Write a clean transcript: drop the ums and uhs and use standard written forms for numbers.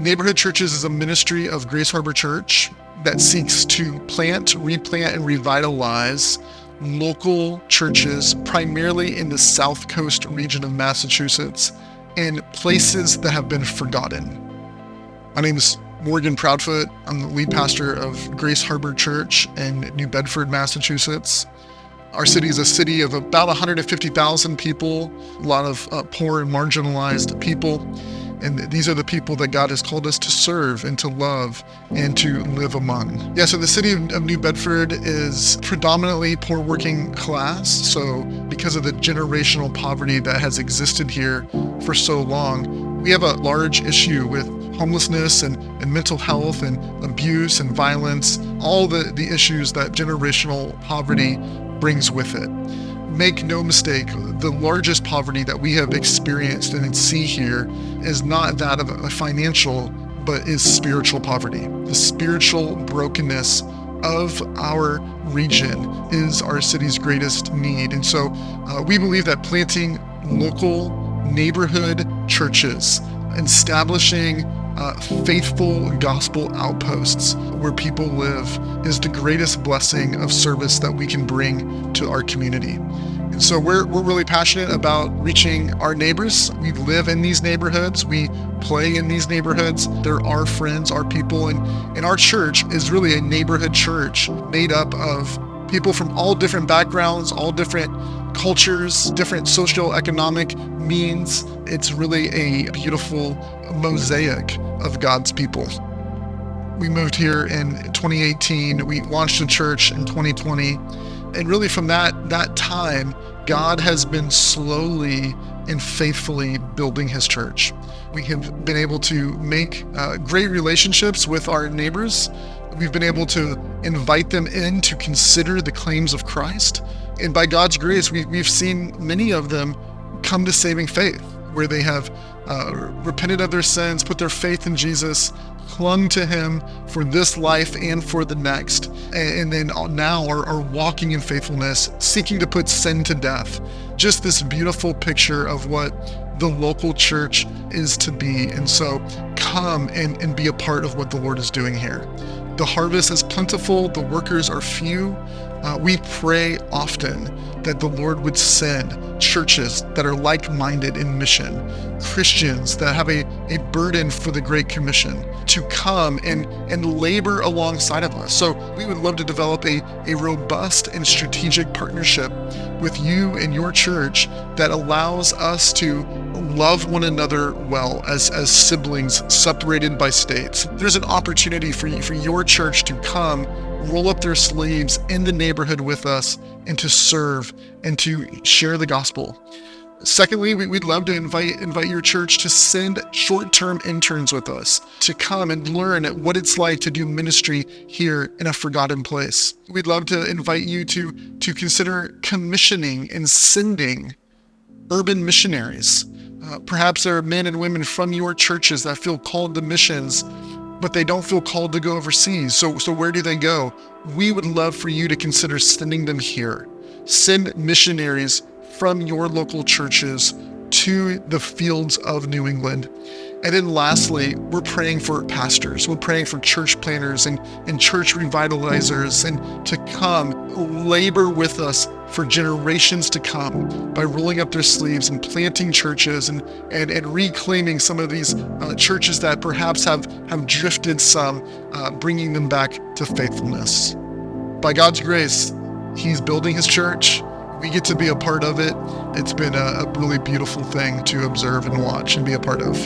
Neighborhood Churches is a ministry of Grace Harbor Church that seeks to plant, replant, and revitalize local churches, primarily in the South Coast region of Massachusetts, and places that have been forgotten. My name is Morgan Proudfoot. I'm the lead pastor of Grace Harbor Church in New Bedford, Massachusetts. Our city is a city of about 150,000 people, a lot of poor and marginalized people. And these are the people that God has called us to serve and to love and to live among. So the city of New Bedford is predominantly poor working class. So because of the generational poverty that has existed here for so long, we have a large issue with homelessness and mental health and abuse and violence, all the issues that generational poverty brings with it. Make no mistake, the largest poverty that we have experienced and see here is not that of a financial, but is spiritual poverty. The spiritual brokenness of our region is our city's greatest need. And so we believe that planting local neighborhood churches, establishing faithful gospel outposts where people live is the greatest blessing of service that we can bring to our community. And so we're really passionate about reaching our neighbors. We live in these neighborhoods. We play in these neighborhoods. They're our friends, our people. And our church is really a neighborhood church made up of people from all different backgrounds, all different cultures, different socioeconomic means. It's really a beautiful mosaic of God's people. We moved here in 2018. We launched a church in 2020. And really from that time, God has been slowly and faithfully building his church. We have been able to make great relationships with our neighbors. We've been able to invite them in to consider the claims of Christ. And by God's grace, we've seen many of them come to saving faith, where they have repented of their sins, put their faith in Jesus, clung to him for this life and for the next, and then now are walking in faithfulness, seeking to put sin to death. Just this beautiful picture of what the local church is to be. And so come and be a part of what the Lord is doing here. The harvest is plentiful, the workers are few. We pray often that the Lord would send churches that are like-minded in mission, Christians that have a burden for the Great Commission to come and labor alongside of us. So we would love to develop a robust and strategic partnership with you and your church that allows us to love one another well as siblings separated by states. There's an opportunity for your church to come, roll up their sleeves in the neighborhood with us and to serve and to share the gospel. Secondly, we'd love to invite your church to send short-term interns with us to come and learn what it's like to do ministry here in a forgotten place. We'd love to invite you to consider commissioning and sending urban missionaries. Perhaps there are men and women from your churches that feel called to missions, but they don't feel called to go overseas. So where do they go? We would love for you to consider sending them here. Send missionaries from your local churches to the fields of New England. And then lastly, we're praying for pastors. We're praying for church planners and church revitalizers and to come labor with us for generations to come by rolling up their sleeves and planting churches and reclaiming some of these churches that perhaps have drifted some, bringing them back to faithfulness. By God's grace, he's building his church. We get to be a part of it. It's been a really beautiful thing to observe and watch and be a part of.